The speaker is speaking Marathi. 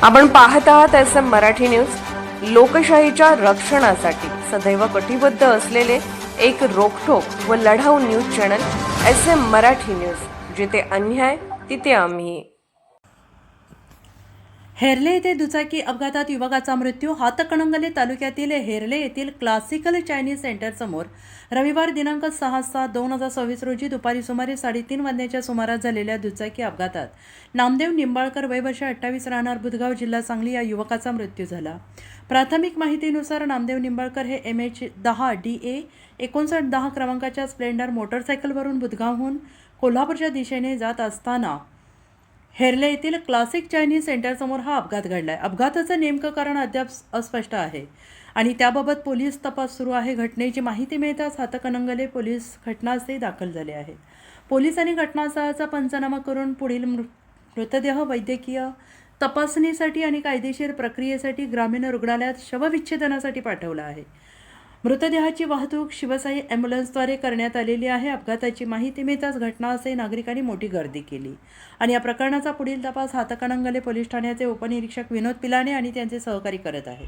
आपण पाहत आहात SM मराठी न्यूज। लोकशाहीच्या रक्षणासाठी सदैव कटिबद्ध असलेले एक रोखठोक व लढाऊ news channel SM Marathi news, जिथे अन्याय तिथे आम्ही। हेरले येथे दुचाकी अपघातात युवकाचा मृत्यू। हातकणंगले तालुक्यातील हेरले येथील क्लासिकल चायनीज सेंटर समोर रविवार दिनांक 6/7/2024 रोजी दुपारी सुमारे 3:30 वाजण्याच्या सुमारास झालेल्या दुचाकी अपघातात नामदेव निंबाळकर वय वर्ष 28 राहणार बुधगाव जिल्हा सांगली या युवकाचा मृत्यू झाला। प्राथमिक माहितीनुसार नामदेव निंबाळकर हे MH10DA 5910 क्रमांकाच्या स्प्लेंडर मोटरसायकलवरून बुधगावहून कोल्हापूरच्या दिशेने जात असताना हेरले येथील क्लासिक चायनीज सेंटरसमोर हा अपघात घडलाय। अपघाताचं नेमकं कारण अद्याप अस्पष्ट आहे आणि त्याबाबत पोलीस तपास सुरू आहे। घटनेची माहिती मिळताच हातकणंगले पोलीस घटनास्थळी दाखल झाले आहेत। पोलिसांनी घटनास्थळाचा पंचनामा करून पुढील मृतदेह वैद्यकीय तपासणीसाठी आणि कायदेशीर प्रक्रियेसाठी ग्रामीण रुग्णालयात शवविच्छेदनासाठी पाठवला आहे। मृतदेहाची वाहतूक शिवसाई ॲम्ब्युलन्सद्वारे करण्यात आलेली आहे। अपघाताची माहिती मिळताच घटनास्थळी नागरिकांनी मोठी गर्दी केली आणि या प्रकरणाचा पुढील तपास हातकणंगले पोलीस ठाण्याचे उपनिरीक्षक विनोद पिलाणे आणि त्यांचे सहकारी करत आहेत।